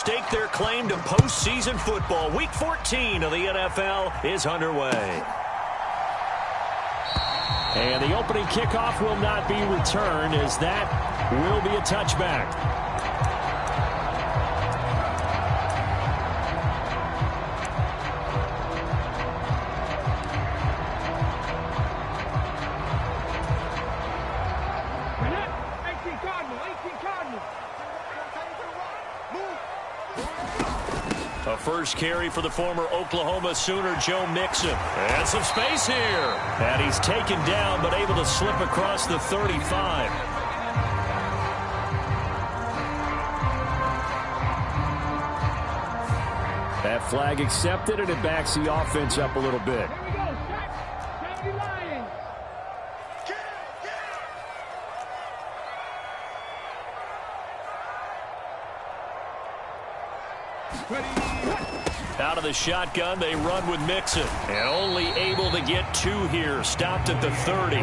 Stake their claim to postseason football. Week 14 of the NFL is underway. And the opening kickoff will not be returned, as that will be a touchback. A first carry for the former Oklahoma Sooner, Joe Mixon. And some space here. And he's taken down, but able to slip across the 35. That flag accepted, and it backs the offense up a little bit. Out of the shotgun, they run with Mixon. And only able to get 2 here. Stopped at the 30.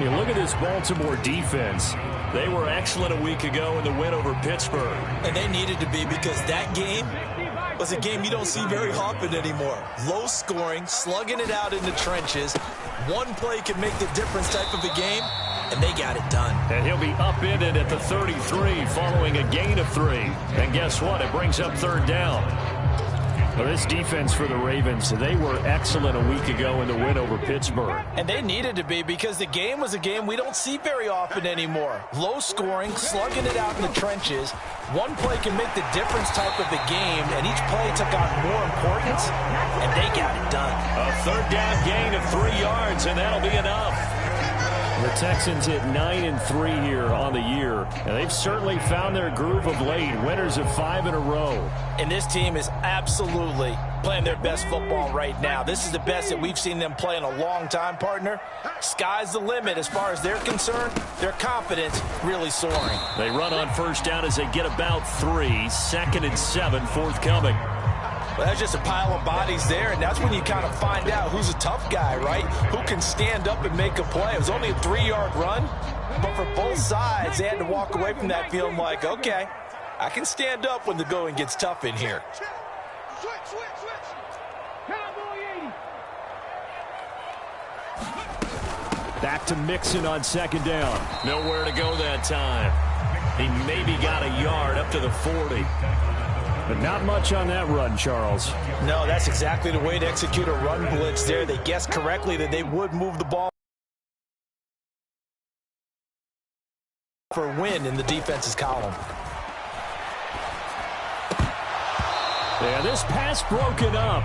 You look at this Baltimore defense. They were excellent a week ago in the win over Pittsburgh. And they needed to be, because that game was a game you don't see very often anymore. Low scoring, slugging it out in the trenches. One play can make the difference type of a game, and they got it done. And he'll be upended at the 33 following a gain of 3. And guess what? It brings up 3rd down. Well, this defense for the Ravens, they were excellent a week ago in the win over Pittsburgh. And they needed to be, because the game was a game we don't see very often anymore. Low scoring, slugging it out in the trenches. One play can make the difference type of the game, and each play took on more importance, and they got it done. A 3rd down gain of 3 yards, and that'll be enough. The Texans hit 9-3 here on the year, and they've certainly found their groove of late. Winners of 5 in a row. And this team is absolutely playing their best football right now. This is the best that we've seen them play in a long time, partner. Sky's the limit as far as they're concerned. Their confidence really soaring. They run on 1st down as they get about 3. 2nd and 7 forthcoming. Well, that's just a pile of bodies there, and that's when you kind of find out who's a tough guy, right? Who can stand up and make a play. It was only a 3-yard run, but for both sides, they had to walk away from that feeling like, okay, I can stand up when the going gets tough in here. Back to Mixon on 2nd down. Nowhere to go that time. He maybe got a yard up to the 40. But not much on that run, Charles. No, that's exactly the way to execute a run blitz there. They guessed correctly that they would move the ball for a win in the defense's column. Yeah, this pass broken up.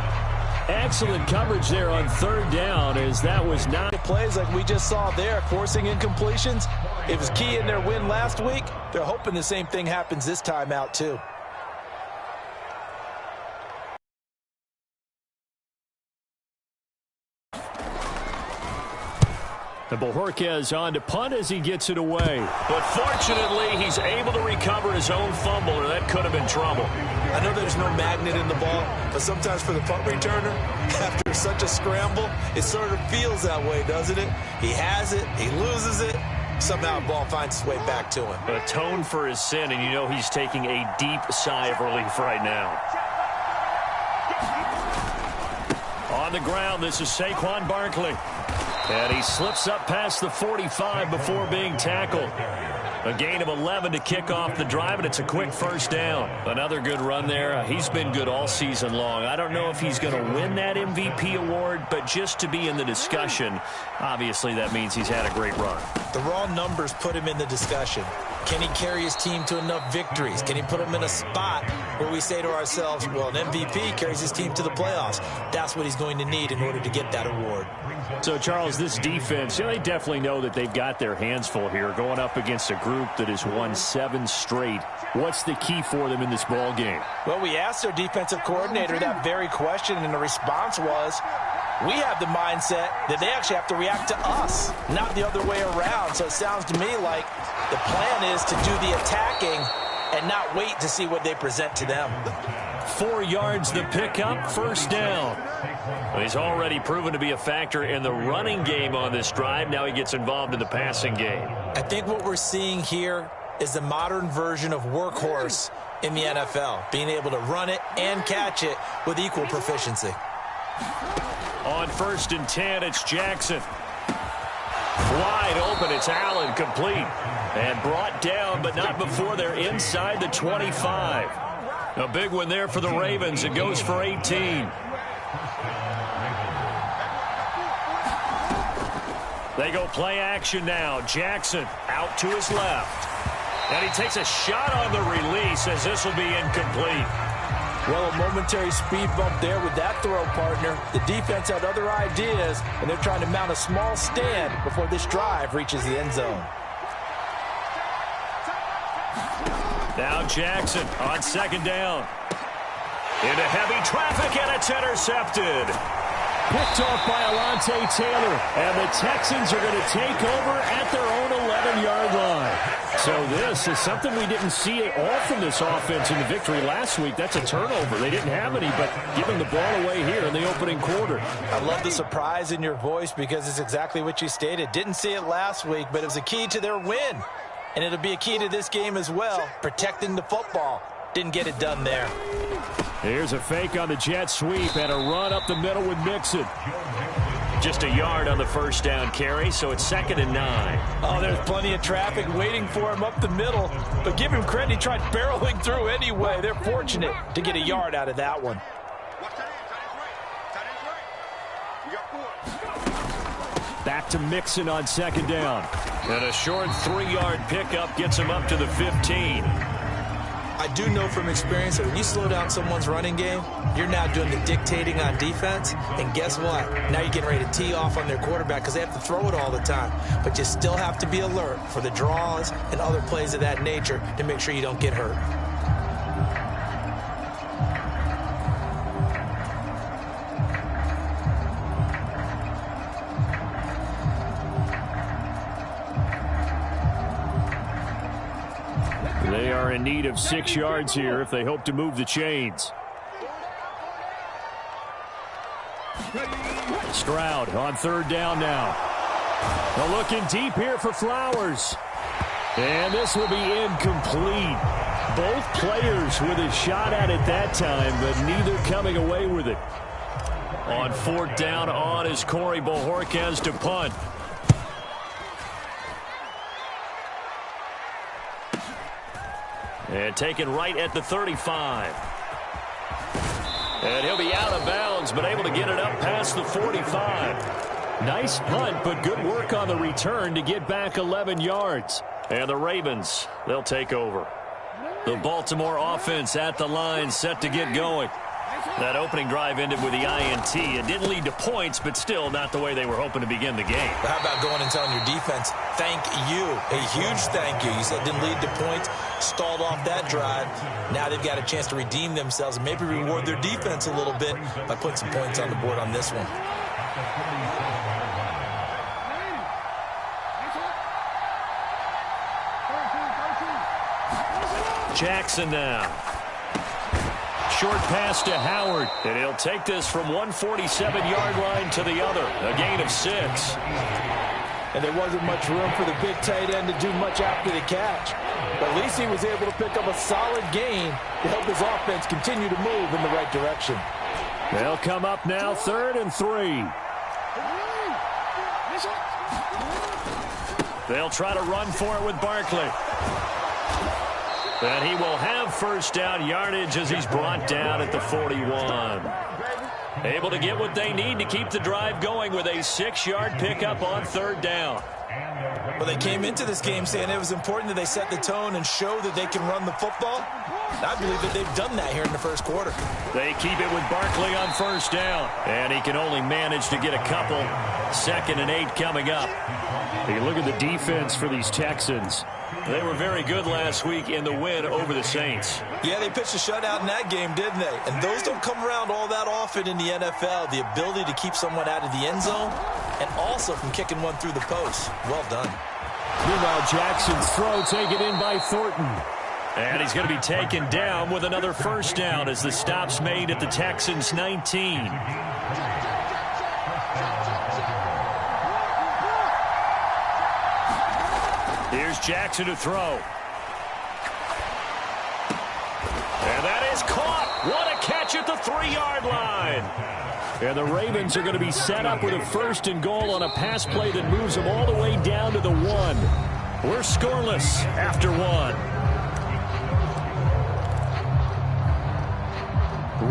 Excellent coverage there on 3rd down, as that was not. Plays like we just saw there, forcing incompletions. It was key in their win last week. They're hoping the same thing happens this time out, too. And Bojorquez on to punt as he gets it away. But fortunately, he's able to recover his own fumble, or that could have been trouble. I know there's no magnet in the ball, but sometimes for the punt returner, after such a scramble, it sort of feels that way, doesn't it? He has it, he loses it, somehow the ball finds its way back to him. Atone for his sin, and you know he's taking a deep sigh of relief right now. On the ground, this is Saquon Barkley. And he slips up past the 45 before being tackled. A gain of 11 to kick off the drive, and it's a quick 1st down. Another good run there. He's been good all season long. I don't know if he's going to win that MVP award, but just to be in the discussion, obviously that means he's had a great run. The raw numbers put him in the discussion. Can he carry his team to enough victories? Can he put them in a spot where we say to ourselves, well, an MVP carries his team to the playoffs. That's what he's going to need in order to get that award. So, Charles, this defense, they definitely know that they've got their hands full here, going up against a group that has won 7 straight. What's the key for them in this ball game? Well, we asked their defensive coordinator that very question, and the response was, we have the mindset that they actually have to react to us, not the other way around. So it sounds to me like the plan is to do the attacking and not wait to see what they present to them. 4 yards the pickup, 1st down. Well, he's already proven to be a factor in the running game on this drive. Now he gets involved in the passing game. I think what we're seeing here is the modern version of workhorse in the NFL, being able to run it and catch it with equal proficiency. On 1st and 10, it's Jackson. Wide open, it's Allen, complete. And brought down, but not before they're inside the 25. A big one there for the Ravens. It goes for 18. They go play action now. Jackson out to his left. And he takes a shot on the release as this will be incomplete. Well, a momentary speed bump there with that throw, partner. The defense had other ideas, and they're trying to mount a small stand before this drive reaches the end zone. Now Jackson on 2nd down. Into heavy traffic, and it's intercepted. Picked off by Alontae Taylor, and the Texans are going to take over at their own 11-yard line. So this is something we didn't see at all from this offense in the victory last week. That's a turnover. They didn't have any, but giving the ball away here in the opening quarter. I love the surprise in your voice because it's exactly what you stated. Didn't see it last week, but it was a key to their win. And it'll be a key to this game as well, protecting the football. Didn't get it done there. Here's a fake on the jet sweep and a run up the middle with Mixon. Just a yard on the 1st down carry, so it's 2nd and 9. Oh, there's plenty of traffic waiting for him up the middle. But give him credit, he tried barreling through anyway. They're fortunate to get a yard out of that one. Back to Mixon on 2nd down. And a short 3-yard pickup gets him up to the 15. I do know from experience that when you slow down someone's running game, you're now doing the dictating on defense. And guess what? Now you're getting ready to tee off on their quarterback because they have to throw it all the time. But you still have to be alert for the draws and other plays of that nature to make sure you don't get hurt. They are in need of 6 yards here if they hope to move the chains. Stroud on 3rd down now. They're looking deep here for Flowers. And this will be incomplete. Both players with a shot at it that time, but neither coming away with it. On 4th down on is Corey Bojorquez to punt. And taken right at the 35. And he'll be out of bounds, but able to get it up past the 45. Nice punt, but good work on the return to get back 11 yards. And the Ravens, they'll take over. The Baltimore offense at the line, set to get going. That opening drive ended with the INT. It didn't lead to points, but still not the way they were hoping to begin the game. But how about going and telling your defense, thank you, a huge thank you. You said it didn't lead to points, stalled off that drive. Now they've got a chance to redeem themselves and maybe reward their defense a little bit by putting some points on the board on this one. Jackson now. Short pass to Howard, and he'll take this from 147-yard line to the other. A gain of 6. And there wasn't much room for the big tight end to do much after the catch. But at least he was able to pick up a solid gain to help his offense continue to move in the right direction. They'll come up now 3rd and 3. They'll try to run for it with Barkley. And he will have 1st down yardage as he's brought down at the 41. Able to get what they need to keep the drive going with a 6-yard pickup on 3rd down. Well, they came into this game saying it was important that they set the tone and show that they can run the football. I believe that they've done that here in the 1st quarter. They keep it with Barkley on 1st down. And he can only manage to get a couple. 2nd and 8 coming up. You look at the defense for these Texans. They were very good last week in the win over the Saints. Yeah, they pitched a shutout in that game, didn't they? And those don't come around all that often in the NFL. The ability to keep someone out of the end zone and also from kicking one through the post. Well done. Meanwhile, Jackson's throw taken in by Thornton. And he's going to be taken down with another 1st down as the stop's made at the Texans' 19. Here's Jackson to throw. 3-yard line. And the Ravens are going to be set up with a 1st and goal on a pass play that moves them all the way down to the 1. We're scoreless after 1.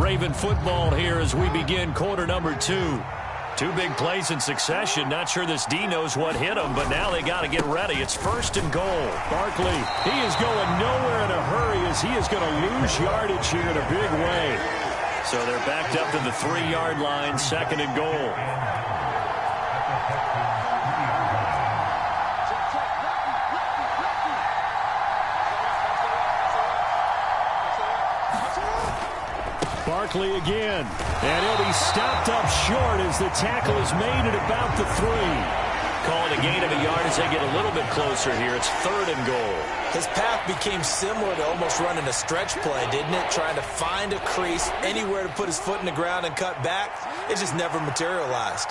Raven football here as we begin quarter number 2. 2 big plays in succession. Not sure this D knows what hit him, but now they got to get ready. It's 1st and goal. Barkley, he is going nowhere in a hurry as he is going to lose yardage here in a big way. So they're backed up to the 3-yard line, 2nd and goal. Barkley again, and he'll be stopped up short as the tackle is made at about the 3. Call it a gain of a yard as they get a little bit closer here. It's 3rd and goal. His path became similar to almost running a stretch play, didn't it? Trying to find a crease, anywhere to put his foot in the ground and cut back. It just never materialized.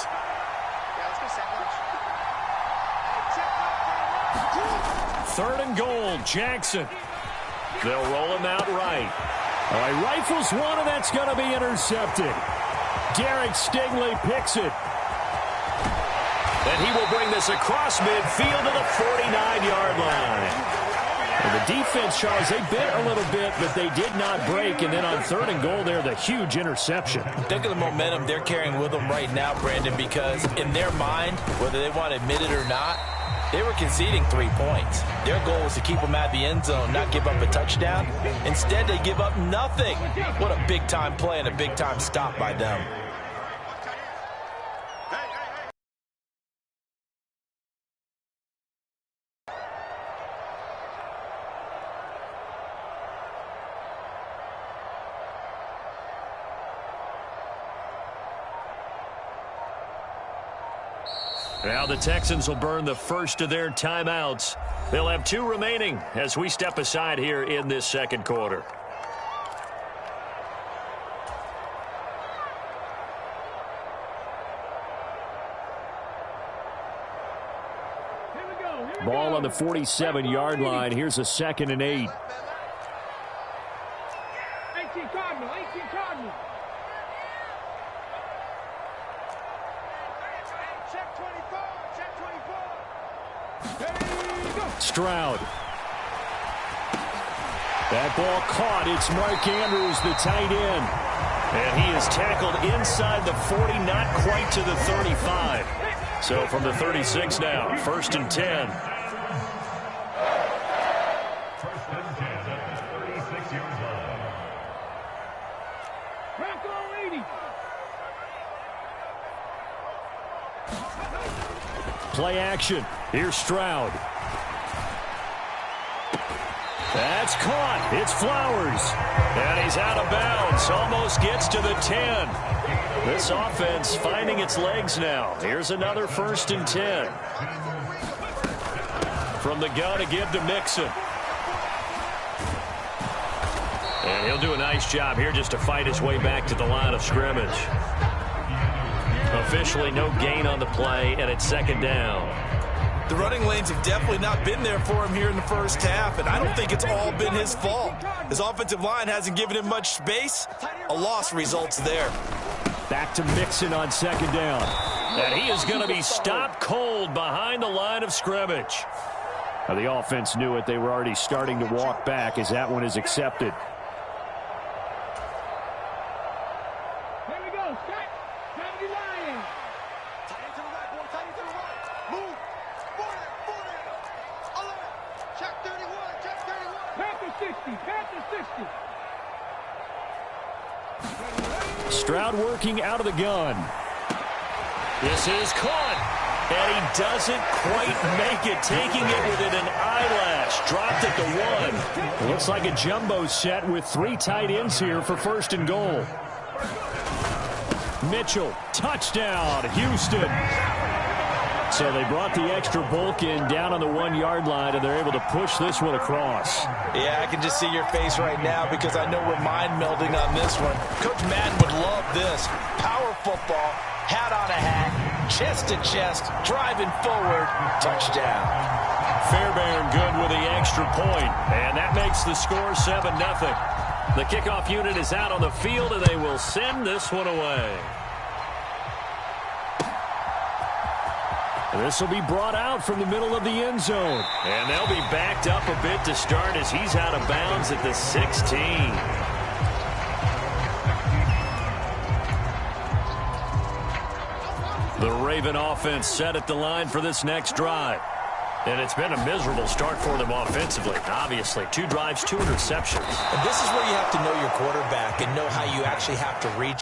3rd and goal, Jackson. They'll roll him out right. All right, rifles one, and that's going to be intercepted. Derek Stingley picks it. And he will bring this across midfield to the 49-yard line. And the defense, Charles, they bit a little bit, but they did not break. And then on 3rd and goal there, the huge interception. Think of the momentum they're carrying with them right now, Brandon, because in their mind, whether they want to admit it or not, they were conceding 3 points. Their goal was to keep them at the end zone, not give up a touchdown. Instead, they give up nothing. What a big-time play and a big-time stop by them. Now the Texans will burn the first of their timeouts. They'll have 2 remaining as we step aside here in this 2nd quarter. Ball on the 47-yard line. Here's a 2nd and 8. 18 Cardinal, 18 Cardinal. Check 24, check 24. Stroud. That ball caught. It's Mark Andrews, the tight end. And he is tackled inside the 40, not quite to the 35. So from the 36 now, 1st and 10. Play action. Here's Stroud. That's caught. It's Flowers. And he's out of bounds. Almost gets to the 10. This offense finding its legs now. Here's another 1st and 10. From the gun to give to Mixon. And he'll do a nice job here just to fight his way back to the line of scrimmage. Officially no gain on the play, and it's 2nd down. The running lanes have definitely not been there for him here in the first half, and I don't think it's all been his fault. His offensive line hasn't given him much space. A loss results there. Back to Mixon on 2nd down. And he is going to be stopped cold behind the line of scrimmage. Now, the offense knew it. They were already starting to walk back as that one is accepted. Here we go, Scott. Time to Lions. Tight end to the right, boy. Tight end to the right. Move. 40, 11. Check 31, check 31. Panther 60, Panther 60. Stroud working out of the gun. This is caught. And he doesn't quite make it, taking it within an eyelash. Dropped at the 1. It looks like a jumbo set with 3 tight ends here for 1st and goal. Mitchell, touchdown, Houston. So they brought the extra bulk in down on the 1-yard line, and they're able to push this one across. Yeah, I can just see your face right now because I know we're mind melding on this one. Coach Madden would love this. Power football, hat on a hat, chest to chest, driving forward, touchdown. Fairbairn good with the extra point, and that makes the score 7-0. The kickoff unit is out on the field, and they will send this one away. This will be brought out from the middle of the end zone. And they'll be backed up a bit to start as he's out of bounds at the 16. The Raven offense set at the line for this next drive. And it's been a miserable start for them offensively. Obviously, 2 drives, 2 interceptions. And this is where you have to know your quarterback and know how you actually have to reach.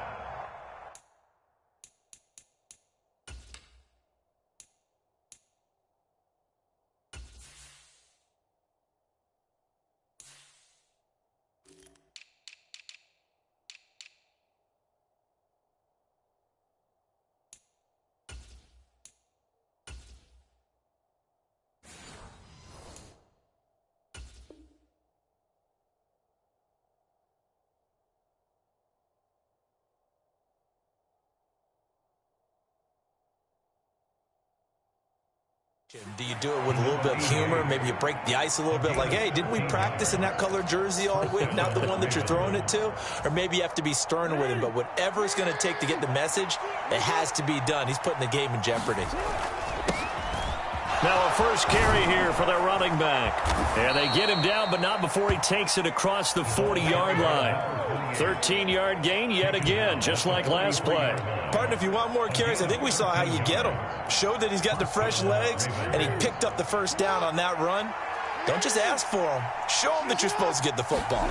Do you do it with a little bit of humor? Maybe you break the ice a little bit like, hey, didn't we practice in that color jersey all week, not the one that you're throwing it to? Or maybe you have to be stern with him, but whatever it's going to take to get the message, it has to be done. He's putting the game in jeopardy. Now a first carry here for their running back. And they get him down, but not before he takes it across the 40-yard line. 13-yard gain yet again, just like last play. Partner, if you want more carries, I think we saw how you get him. Showed that he's got the fresh legs, and he picked up the first down on that run. Don't just ask for him. Show him that you're supposed to get the football.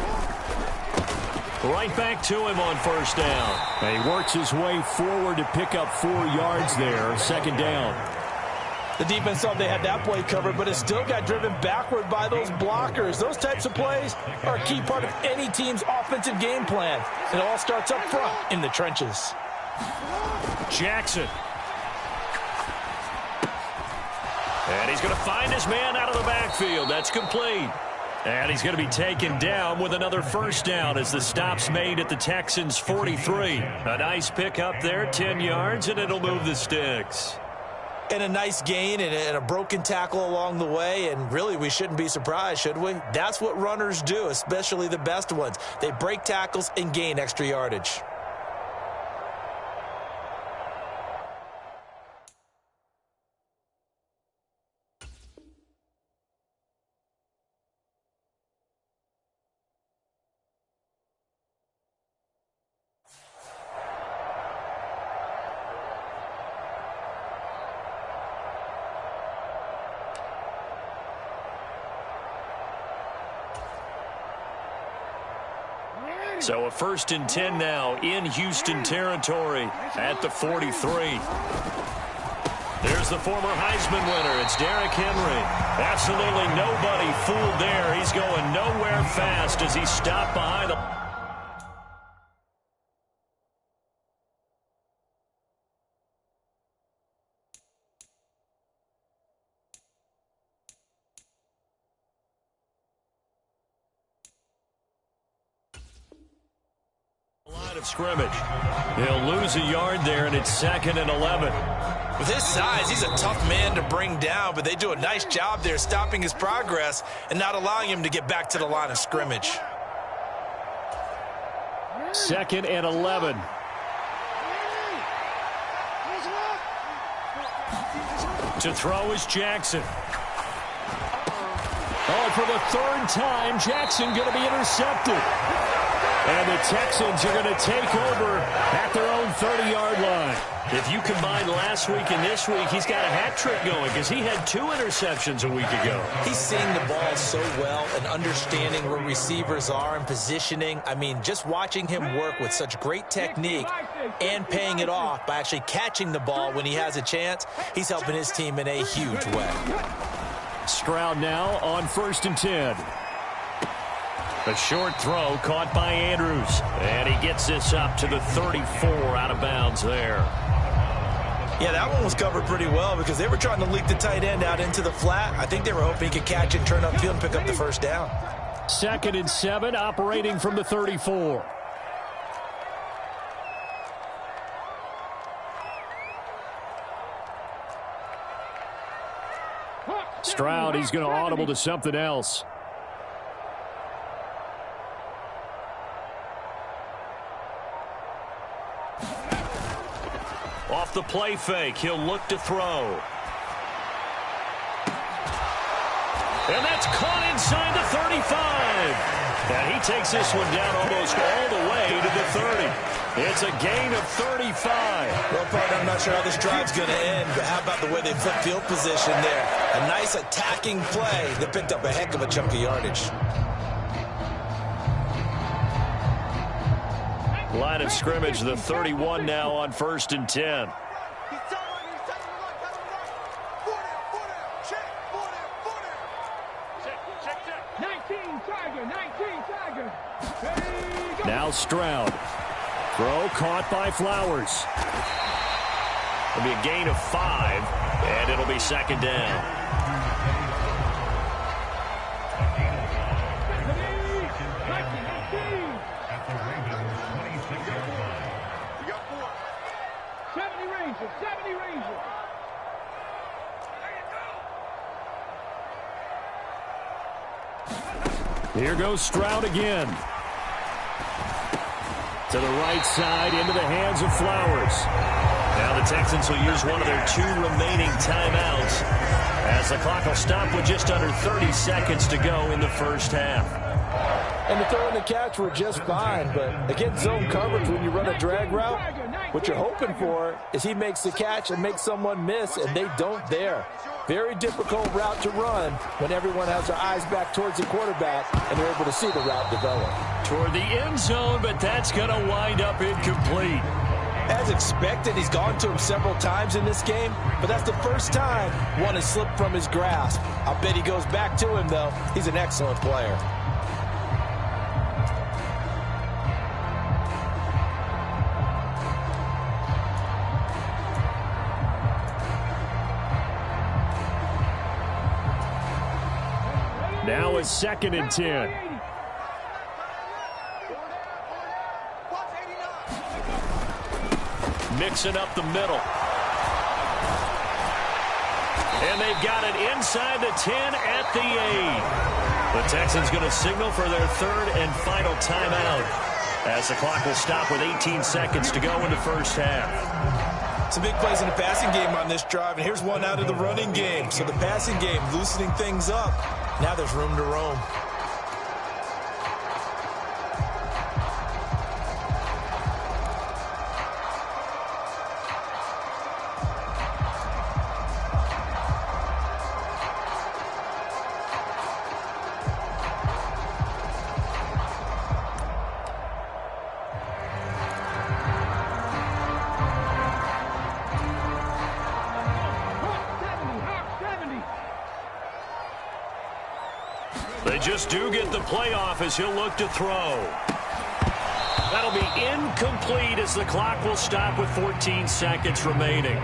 Right back to him on first down. And he works his way forward to pick up 4 yards there, second down. The defense thought they had that play covered, but it still got driven backward by those blockers. Those types of plays are a key part of any team's offensive game plan. It all starts up front in the trenches. Jackson. And he's going to find his man out of the backfield. That's complete. And he's going to be taken down with another first down as the stop's made at the Texans' 43. A nice pickup there, 10 yards, and it'll move the sticks. And a nice gain and a broken tackle along the way, and really we shouldn't be surprised, should we? That's what runners do, especially the best ones. They break tackles and gain extra yardage. So a 1st and 10 now in Houston territory at the 43. There's the former Heisman winner. It's Derrick Henry. Absolutely nobody fooled there. He's going nowhere fast as he stopped behind the line of scrimmage. He'll lose a yard there, and it's 2nd and 11. With his size, he's a tough man to bring down, but they do a nice job there stopping his progress and not allowing him to get back to the line of scrimmage. 2nd and 11. To throw is Jackson. Oh, for the 3rd time, Jackson going to be intercepted. And the Texans are going to take over at their own 30-yard line. If you combine last week and this week, he's got a hat trick going because he had 2 interceptions a week ago. He's seeing the ball so well and understanding where receivers are and positioning. I mean, just watching him work with such great technique and paying it off by actually catching the ball when he has a chance, he's helping his team in a huge way. Stroud now on 1st and 10. A short throw caught by Andrews. And he gets this up to the 34 out of bounds there. Yeah, that one was covered pretty well because they were trying to leak the tight end out into the flat. I think they were hoping he could catch it, turn upfield, and pick up the first down. 2nd and 7, operating from the 34. Stroud, he's going to audible to something else. Off the play fake, he'll look to throw. And that's caught inside the 35. And he takes this one down almost all the way to the 30. It's a gain of 35. Well, partner, I'm not sure how this drive's going to end, but how about the way they flip field position there? A nice attacking play that picked up a heck of a chunk of yardage. Line of scrimmage, the 31 now on 1st and 10. Now Stroud. Throw caught by Flowers. It'll be a gain of 5, and it'll be 2nd down. Here goes Stroud again. To the right side, into the hands of Flowers. Now the Texans will use one of their 2 remaining timeouts as the clock will stop with just under 30 seconds to go in the first half. And the throw and the catch were just fine, but against zone coverage when you run a drag route, what you're hoping for is he makes the catch and makes someone miss, and they don't there. Very difficult route to run when everyone has their eyes back towards the quarterback and they're able to see the route develop. Toward the end zone, but that's going to wind up incomplete. As expected, he's gone to him several times in this game, but that's the first time one has slipped from his grasp. I'll bet he goes back to him, though. He's an excellent player. Now it's 2nd and 10. Mixing up the middle. And they've got it inside the 10 at the 8. The Texans going to signal for their 3rd and final timeout as the clock will stop with 18 seconds to go in the first half. Some big plays in the passing game on this drive, and here's one out of the running game. So the passing game loosening things up. Now there's room to roam. They just do get the playoff as he'll look to throw. That'll be incomplete as the clock will stop with 14 seconds remaining.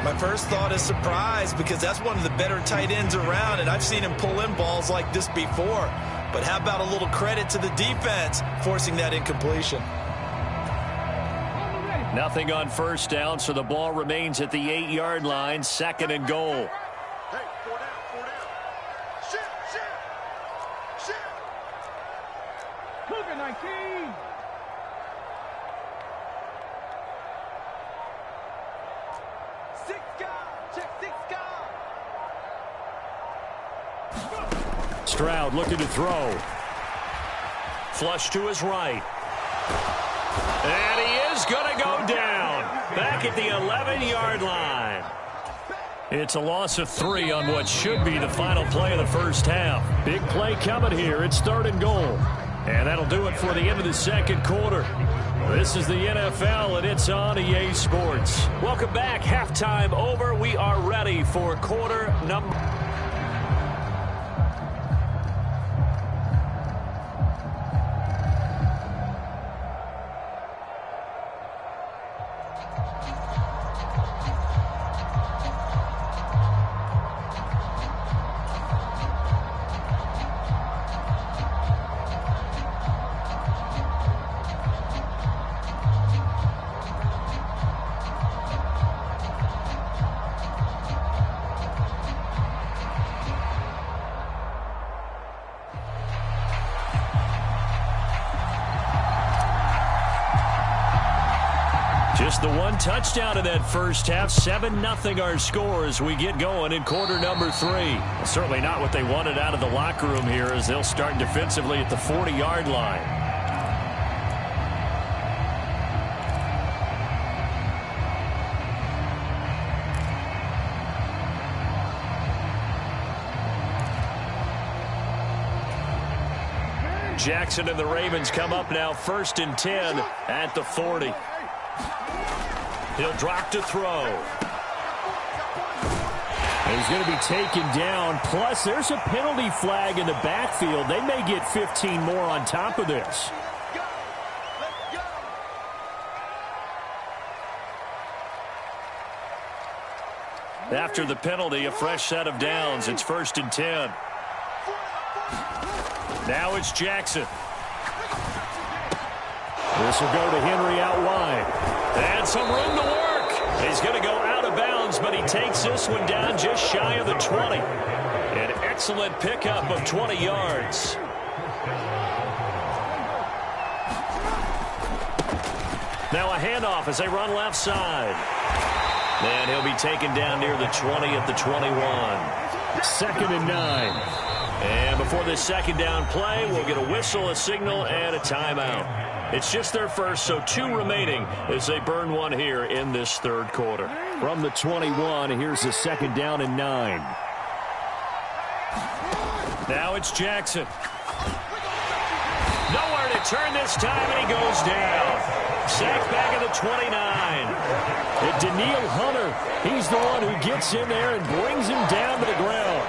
My first thought is surprise because that's one of the better tight ends around, and I've seen him pull in balls like this before. But how about a little credit to the defense forcing that incompletion? Nothing on 1st down, so the ball remains at the 8-yard line, 2nd and goal. Stroud looking to throw. Flush to his right. And he is going to go down. Back at the 11-yard line. It's a loss of 3 on what should be the final play of the first half. Big play coming here. It's 3rd and goal. And that'll do it for the end of the second quarter. This is the NFL, and it's on EA Sports. Welcome back. Halftime over. We are ready for quarter number... Just the one touchdown in that first half. 7-0 our score as we get going in quarter number 3. Well, certainly not what they wanted out of the locker room here as they'll start defensively at the 40-yard line. Jackson and the Ravens come up now 1st and 10 at the 40. He'll drop to throw. He's going to be taken down. Plus, there's a penalty flag in the backfield. They may get 15 more on top of this. After the penalty, a fresh set of downs. It's 1st and 10. Now it's Jackson. This will go to Henry out wide. And some room to work. He's going to go out of bounds, but he takes this one down just shy of the 20. An excellent pickup of 20 yards. Now a handoff as they run left side. And he'll be taken down near the 20 at the 21. 2nd and 9. And before this second down play, we'll get a whistle, a signal, and a timeout. It's just their first, so 2 remaining as they burn one here in this third quarter. From the 21, here's the 2nd down and 9. Now it's Jackson. Nowhere to turn this time, and he goes down. Sacked back at the 29. And Daniil Hunter, he's the one who gets in there and brings him down to the ground.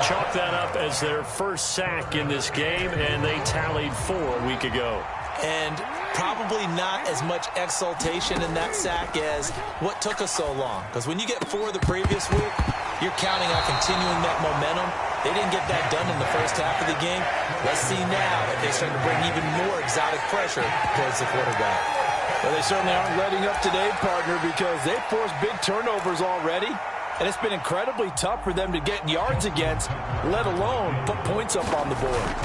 Chalk that up as their first sack in this game, and they tallied 4 a week ago. And probably not as much exultation in that sack as what took us so long. Because when you get 4 the previous week, you're counting on continuing that momentum. They didn't get that done in the first half of the game. Let's see now if they start to bring even more exotic pressure towards the quarterback. Well, they certainly aren't letting up today, partner, because they've forced big turnovers already. And it's been incredibly tough for them to get yards against, let alone put points up on the board.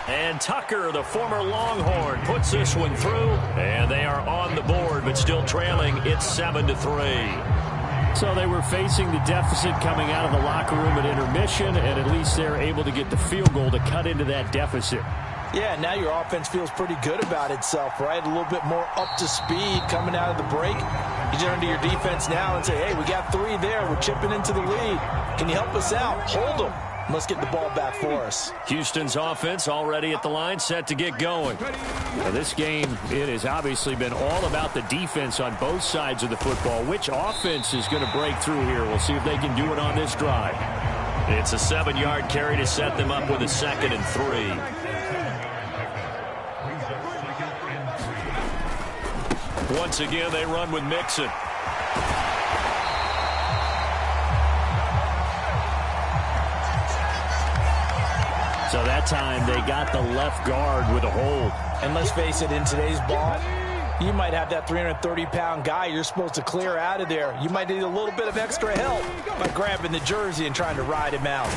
And Tucker, the former Longhorn, puts this one through. And they are on the board, but still trailing. It's 7-3. So they were facing the deficit coming out of the locker room at intermission, and at least they're able to get the field goal to cut into that deficit. Yeah, now your offense feels pretty good about itself, right? A little bit more up to speed coming out of the break. You turn to your defense now and say, hey, we got 3 there. We're chipping into the lead. Can you help us out? Hold them. Let's get the ball back for us. Houston's offense already at the line, set to get going. Now, this game, it has obviously been all about the defense on both sides of the football. Which offense is going to break through here? We'll see if they can do it on this drive. It's a 7-yard carry to set them up with a 2nd and 3. Once again, they run with Mixon. So that time they got the left guard with a hold. And let's face it, in today's ball, you might have that 330-pound guy you're supposed to clear out of there. You might need a little bit of extra help by grabbing the jersey and trying to ride him out.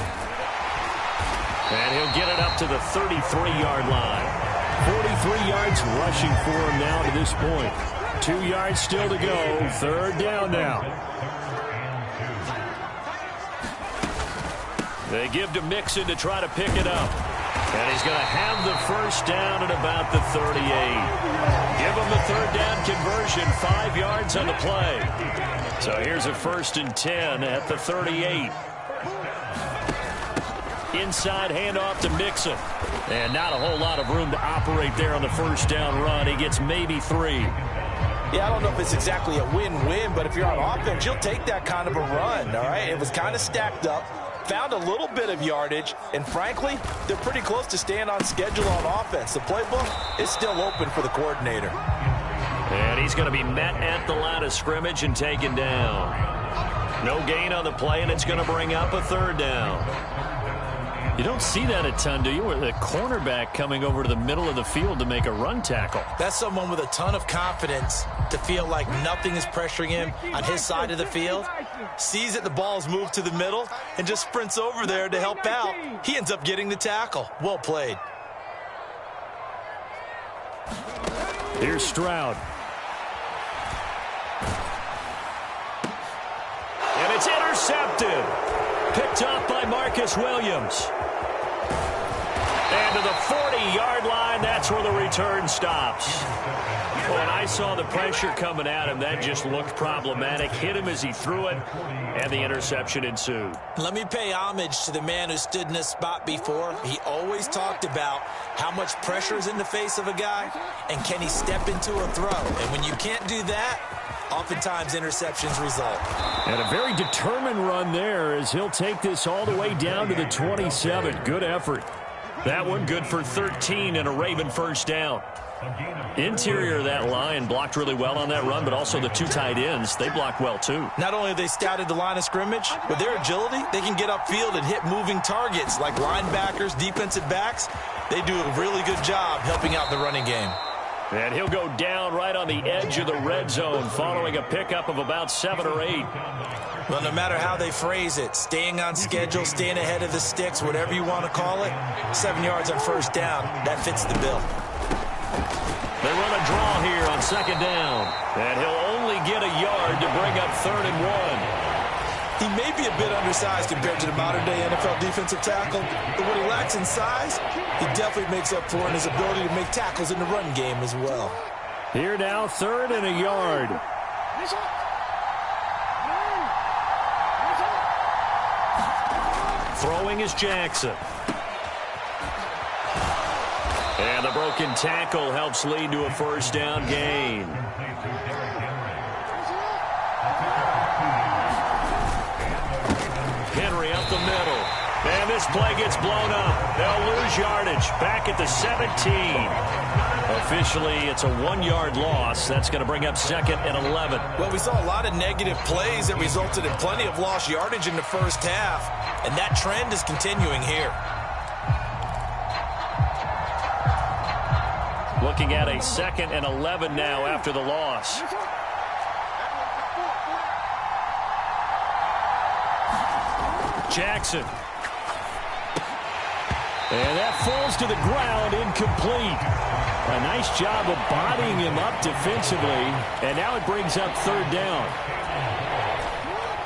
And he'll get it up to the 33-yard line. 43 yards rushing for him now to this point. 2 yards still to go. 3rd down now. They give to Mixon to try to pick it up. And he's going to have the first down at about the 38. Give him the 3rd down conversion. 5 yards on the play. So here's a 1st and 10 at the 38. Inside handoff to Mixon. And not a whole lot of room to operate there on the 1st down run. He gets maybe 3. Yeah, I don't know if it's exactly a win-win, but if you're on offense, you'll take that kind of a run, all right? It was kind of stacked up, found a little bit of yardage, and frankly, they're pretty close to staying on schedule on offense. The playbook is still open for the coordinator. And he's going to be met at the line of scrimmage and taken down. No gain on the play, and it's going to bring up a 3rd down. You don't see that a ton, do you? Where the cornerback coming over to the middle of the field to make a run tackle. That's someone with a ton of confidence to feel like nothing is pressuring him on his side of the field. Sees that the ball's moved to the middle and just sprints over there to help out. He ends up getting the tackle. Well played. Here's Stroud. And it's intercepted. Picked off by Marcus Williams. And to the 40-yard line, that's where the return stops. When I saw the pressure coming at him, that just looked problematic. Hit him as he threw it, and the interception ensued. Let me pay homage to the man who stood in this spot before. He always talked about how much pressure is in the face of a guy, and can he step into a throw. And when you can't do that, oftentimes interceptions result. And a very determined run there as he'll take this all the way down to the 27. Good effort. That one good for 13 and a Raven first down. Interior of that line blocked really well on that run, but also the two tight ends, they blocked well too. Not only have they scouted the line of scrimmage, but their agility, they can get upfield and hit moving targets like linebackers, defensive backs. They do a really good job helping out the running game. And he'll go down right on the edge of the red zone following a pickup of about 7 or 8. Well, no matter how they phrase it, staying on schedule, staying ahead of the sticks, whatever you want to call it, 7 yards on first down, that fits the bill. They run a draw here on second down. And he'll only get a yard to bring up 3rd and 1. He may be a bit undersized compared to the modern-day NFL defensive tackle, but what he lacks in size, he definitely makes up for in his ability to make tackles in the run game as well. Here now, 3rd and a yard. Throwing is Jackson. And the broken tackle helps lead to a first down gain. Henry up the middle. And this play gets blown up. They'll lose yardage. Back at the 17. Officially, it's a 1-yard loss. That's going to bring up 2nd and 11. Well, we saw a lot of negative plays that resulted in plenty of lost yardage in the first half, and that trend is continuing here. Looking at a 2nd and 11 now after the loss. Jackson. And that falls to the ground, incomplete. A nice job of bodying him up defensively, and now it brings up 3rd down.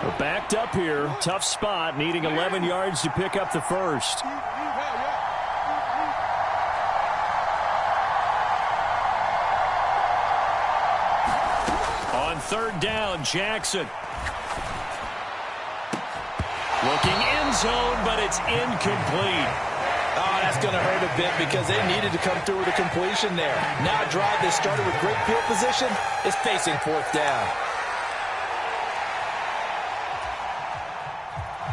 We're backed up here, tough spot, needing 11 yards to pick up the first. On 3rd down, Jackson. Looking end zone, but it's incomplete. Oh, that's going to hurt a bit because they needed to come through with a completion there. Now a drive that started with great field position is facing 4th down.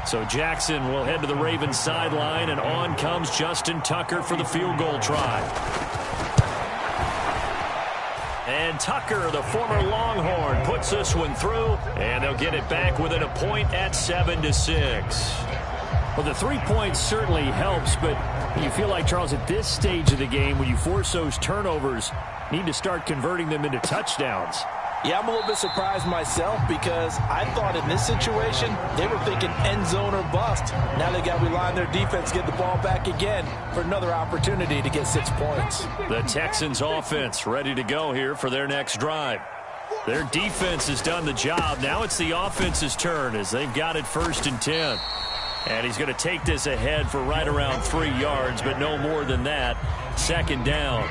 So Jackson will head to the Ravens sideline, and on comes Justin Tucker for the field goal try. And Tucker, the former Longhorn, puts this one through, and they'll get it back within a point at 7-6. Well, the 3 points certainly helps, but you feel like, Charles, at this stage of the game, when you force those turnovers, need to start converting them into touchdowns. Yeah, I'm a little bit surprised myself because I thought in this situation they were thinking end zone or bust. Now they got to rely on their defense to get the ball back again for another opportunity to get 6 points. The Texans offense ready to go here for their next drive. Their defense has done the job. Now it's the offense's turn as they've got it 1st and 10. And he's going to take this ahead for right around 3 yards, but no more than that. 2nd down.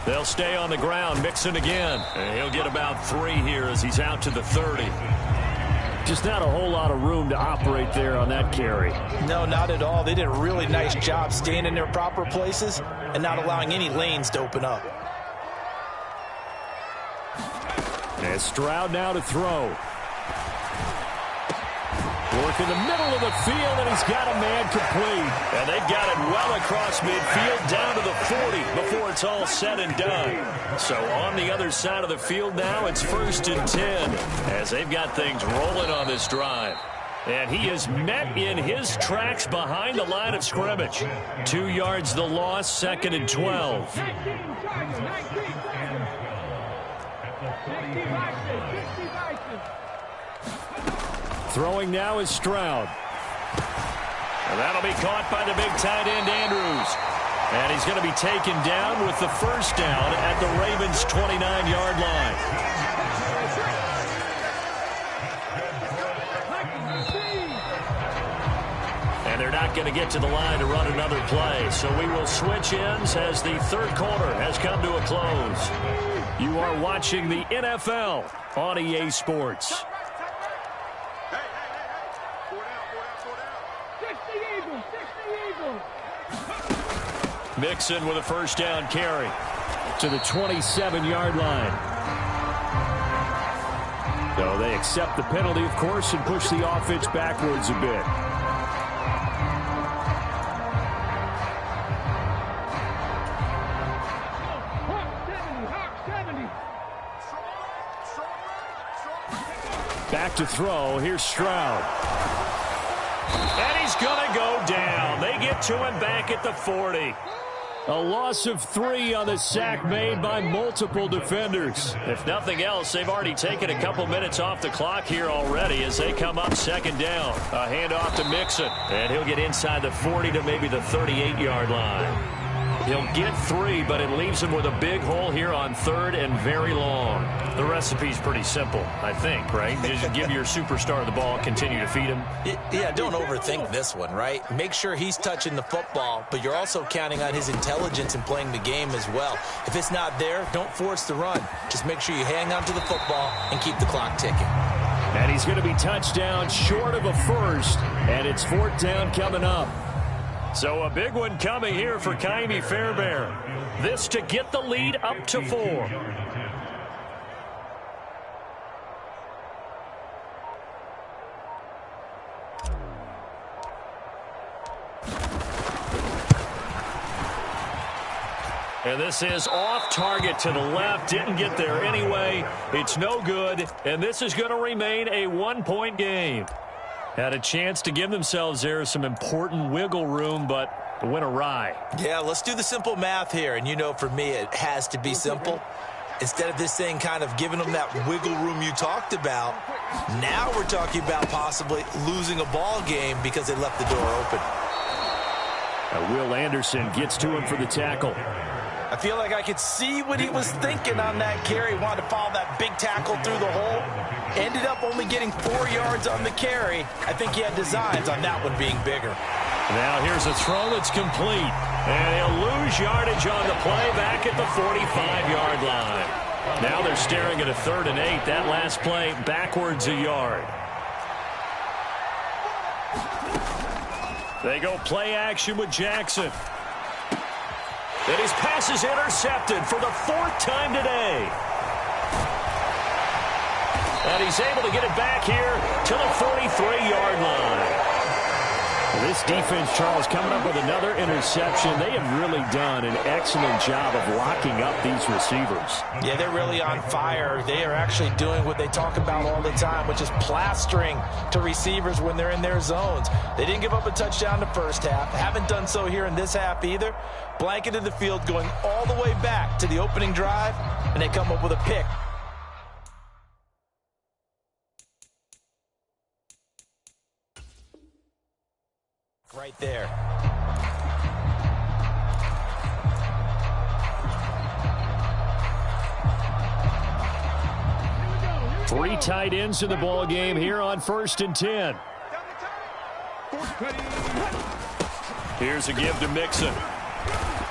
They'll stay on the ground, Mixon again. And he'll get about 3 here as he's out to the 30. Just not a whole lot of room to operate there on that carry. No, not at all. They did a really nice job staying in their proper places and not allowing any lanes to open up. And Stroud now to throw. Work in the middle of the field, and he's got a man complete. And they've got it well across midfield down to the 40 before it's all said and done. So on the other side of the field now, it's 1st and 10 as they've got things rolling on this drive. And he is met in his tracks behind the line of scrimmage. 2 yards the loss, 2nd and 12. Throwing now is Stroud. And that'll be caught by the big tight end, Andrews. And he's going to be taken down with the first down at the Ravens' 29-yard line. And they're not going to get to the line to run another play. So we will switch ends as the third quarter has come to a close. You are watching the NFL on EA Sports. Mixon with a first down carry to the 27-yard line. So they accept the penalty, of course, and push the offense backwards a bit. Back to throw. Here's Stroud. And he's going to go down. They get to him back at the 40. A loss of 3 on the sack made by multiple defenders. If nothing else, they've already taken a couple minutes off the clock here already as they come up second down. A handoff to Mixon, and he'll get inside the 40 to maybe the 38-yard line. He'll get 3, but it leaves him with a big hole here on third and very long. The recipe's pretty simple, I think, right? Just give your superstar the ball, continue to feed him. Yeah, don't overthink this one, right? Make sure he's touching the football, but you're also counting on his intelligence in playing the game as well. If it's not there, don't force the run. Just make sure you hang on to the football and keep the clock ticking. And he's going to be touchdown short of a first, and it's fourth down coming up. So a big one coming here for Ka'imi Fairbairn. This to get the lead up to 4. And this is off target to the left. Didn't get there anyway. It's no good. And this is going to remain a one-point game. Had a chance to give themselves there some important wiggle room, but it went awry. Yeah, let's do the simple math here. And you know, for me, it has to be simple. Instead of this thing kind of giving them that wiggle room you talked about, now we're talking about possibly losing a ball game because they left the door open. Will Anderson gets to him for the tackle. I feel like I could see what he was thinking on that carry. Wanted to follow that big tackle through the hole. Ended up only getting 4 yards on the carry. I think he had designs on that one being bigger. Now here's a throw that's complete. And he'll lose yardage on the play back at the 45-yard line. Now they're staring at a 3rd and 8. That last play backwards a yard. They go play action with Jackson. And his pass is intercepted for the 4th time today. And he's able to get it back here to the 43-yard line. This defense, Charles, coming up with another interception. They have really done an excellent job of locking up these receivers. Yeah, they're really on fire. They are actually doing what they talk about all the time, which is plastering to receivers when they're in their zones. They didn't give up a touchdown the first half. Haven't done so here in this half either. Blanketed the field going all the way back to the opening drive, and they come up with a pick. Right there. Three tight ends in the ball game here on 1st and 10. Here's a give to Mixon.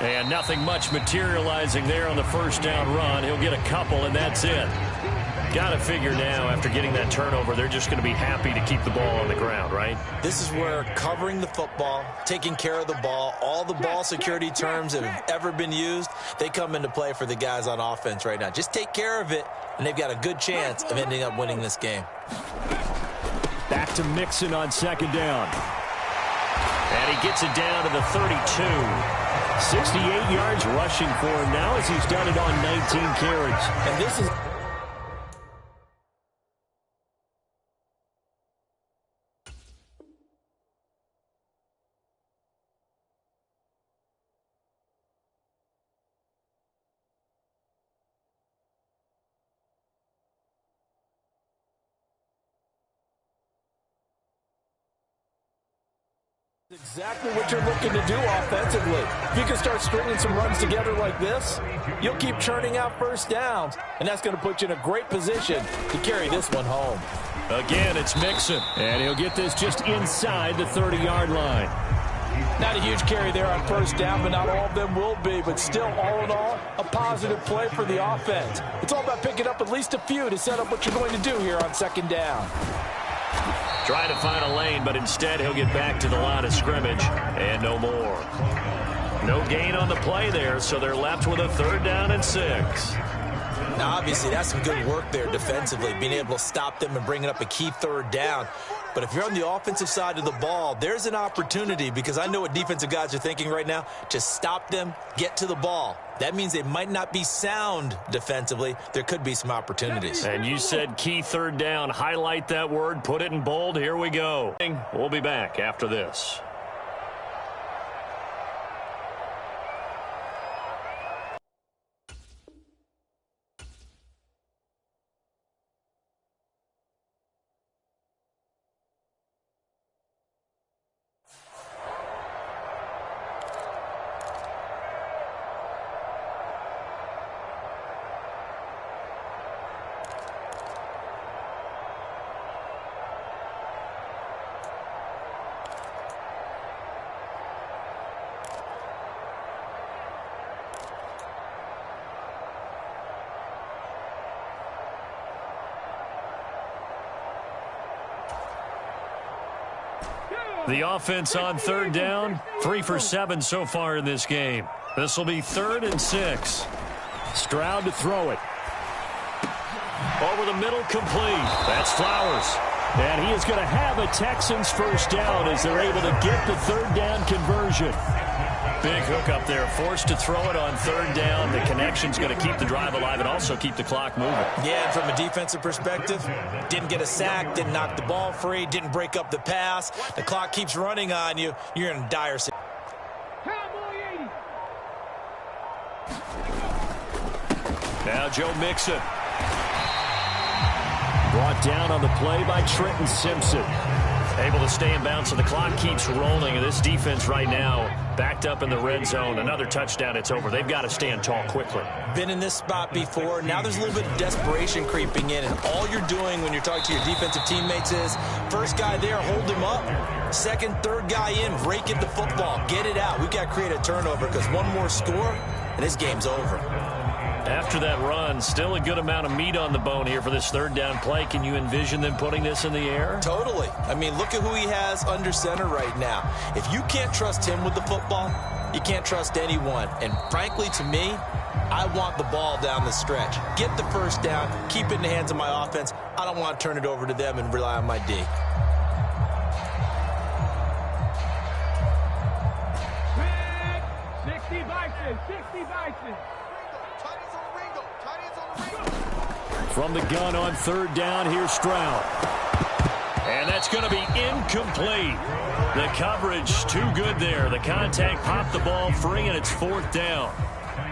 And nothing much materializing there on the first down run. He'll get a couple, and that's it. Got to figure now, after getting that turnover, they're just going to be happy to keep the ball on the ground, right? This is where covering the football, taking care of the ball, all the ball security terms that have ever been used, they come into play for the guys on offense right now. Just take care of it, and they've got a good chance of ending up winning this game. Back to Mixon on 2nd down. And he gets it down to the 32. 68 yards rushing for him now as he's done it on 19 carries. And this is... Exactly what you're looking to do offensively. If you can start stringing some runs together like this, you'll keep churning out first downs, and that's going to put you in a great position to carry this one home. Again, it's Mixon. And he'll get this just inside the 30-yard line. Not a huge carry there on first down, but not all of them will be. But still, all in all, a positive play for the offense. It's all about picking up at least a few to set up what you're going to do here on second down. Trying to find a lane, but instead he'll get back to the line of scrimmage and no more. No gain on the play there, so they're left with a 3rd down and 6. Now, obviously, that's some good work there defensively, being able to stop them and bringing up a key 3rd down. But if you're on the offensive side of the ball, there's an opportunity, because I know what defensive guys are thinking right now, to stop them, get to the ball. That means they might not be sound defensively. There could be some opportunities. And you said key 3rd down. Highlight that word, put it in bold. Here we go. We'll be back after this. The offense on 3rd down, 3 for 7 so far in this game. This will be 3rd and 6. Stroud to throw it. Over the middle, complete. That's Flowers. And he is going to have a Texans first down as they're able to get the 3rd down conversion. Big hook up there, forced to throw it on 3rd down. The connection's going to keep the drive alive and also keep the clock moving. Yeah, and from a defensive perspective, didn't get a sack, didn't knock the ball free, didn't break up the pass. The clock keeps running on you. You're in a dire situation. Now Joe Mixon. Brought down on the play by Trenton Simpson. Able to stay in bounds, so the clock keeps rolling. And this defense right now backed up in the red zone. Another touchdown, it's over. They've got to stand tall quickly. Been in this spot before. Now there's a little bit of desperation creeping in. And all you're doing when you're talking to your defensive teammates is, first guy there, hold him up. Second, 3rd guy in, break it the football. Get it out. We've got to create a turnover because one more score, and this game's over. After that run, still a good amount of meat on the bone here for this 3rd down play. Can you envision them putting this in the air? Totally. I mean, look at who he has under center right now. If you can't trust him with the football, you can't trust anyone. And frankly, to me, I want the ball down the stretch. Get the first down, keep it in the hands of my offense. I don't want to turn it over to them and rely on my D. Red, 60 Bison, 60 Bison. From the gun on 3rd down, here's Stroud. And that's going to be incomplete. The coverage too good there. The contact popped the ball free, and it's 4th down.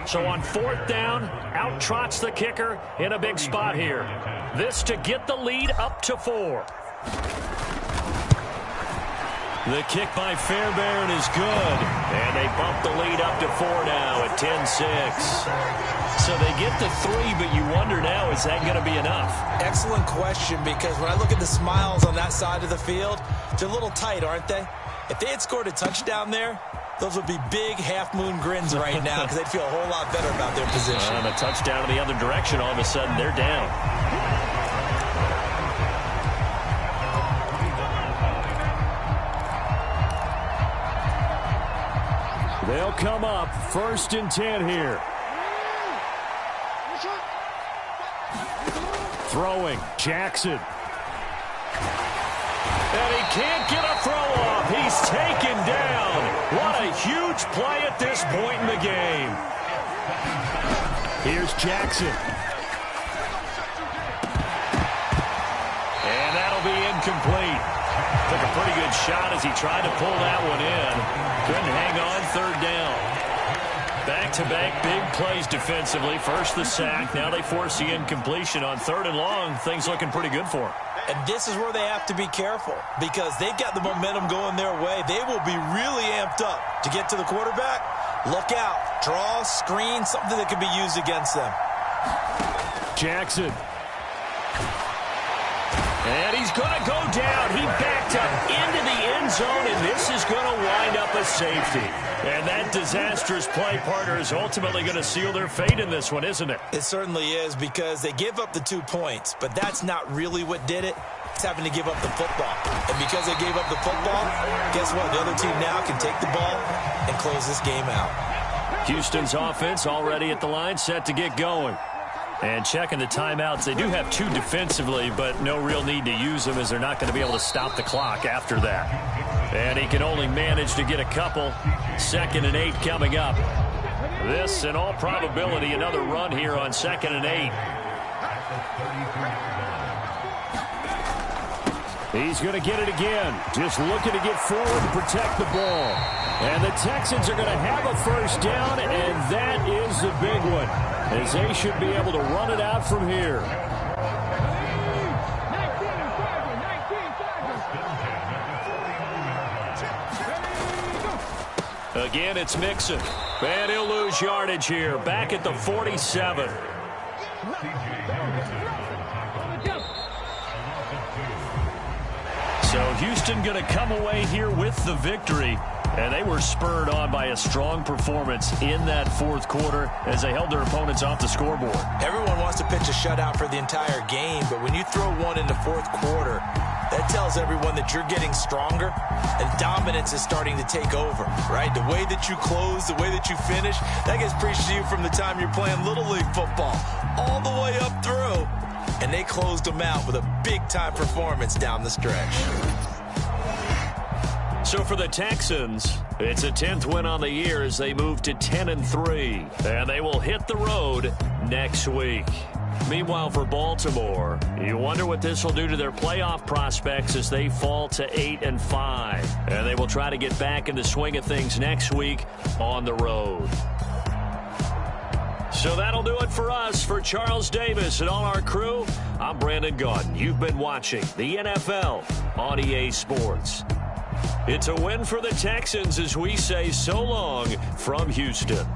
So on 4th down, out trots the kicker in a big spot here. This to get the lead up to 4. The kick by Fairbairn is good. And they bump the lead up to 4 now at 10-6. So they get to 3, but you wonder now, is that going to be enough? Excellent question, because when I look at the smiles on that side of the field, they're a little tight, aren't they? If they had scored a touchdown there, those would be big half-moon grins right now because they'd feel a whole lot better about their position. And a touchdown in the other direction, all of a sudden they're down. They'll come up 1st and 10 here. Throwing, Jackson. And he can't get a throw off. He's taken down. What a huge play at this point in the game. Here's Jackson. And that'll be incomplete. Took a pretty good shot as he tried to pull that one in. Couldn't hang on 3rd down. Back-to-back big plays defensively. First the sack. Now they force the incompletion on 3rd and long. Things looking pretty good for him. And this is where they have to be careful because they've got the momentum going their way. They will be really amped up to get to the quarterback. Look out. Draw, screen, something that can be used against them. Jackson. And he's going to go down. He backed up into the end zone, and this is going to wind up a safety. And that disastrous play partner is ultimately going to seal their fate in this one, isn't it? It certainly is because they give up the 2 points, but that's not really what did it. It's having to give up the football. And because they gave up the football, guess what? The other team now can take the ball and close this game out. Houston's offense already at the line, set to get going. And checking the timeouts, they do have 2 defensively, but no real need to use them as they're not going to be able to stop the clock after that. And he can only manage to get a couple. 2nd and 8 coming up. This, in all probability, another run here on 2nd and 8. He's going to get it again. Just looking to get forward and protect the ball. And the Texans are going to have a first down, and that is the big one, as they should be able to run it out from here. Again, it's Mixon. And he'll lose yardage here. Back at the 47. So Houston going to come away here with the victory. And they were spurred on by a strong performance in that 4th quarter as they held their opponents off the scoreboard. Everyone wants to pitch a shutout for the entire game, but when you throw one in the 4th quarter, that tells everyone that you're getting stronger and dominance is starting to take over, right? The way that you close, the way that you finish, that gets preached to you from the time you're playing Little League football all the way up through. And they closed them out with a big-time performance down the stretch. So for the Texans, it's a 10th win on the year as they move to 10-3. And they will hit the road next week. Meanwhile, for Baltimore, you wonder what this will do to their playoff prospects as they fall to 8-5. And they will try to get back in the swing of things next week on the road. So that'll do it for us. For Charles Davis and all our crew, I'm Brandon Gaudin. You've been watching the NFL on EA Sports. It's a win for the Texans as we say so long from Houston.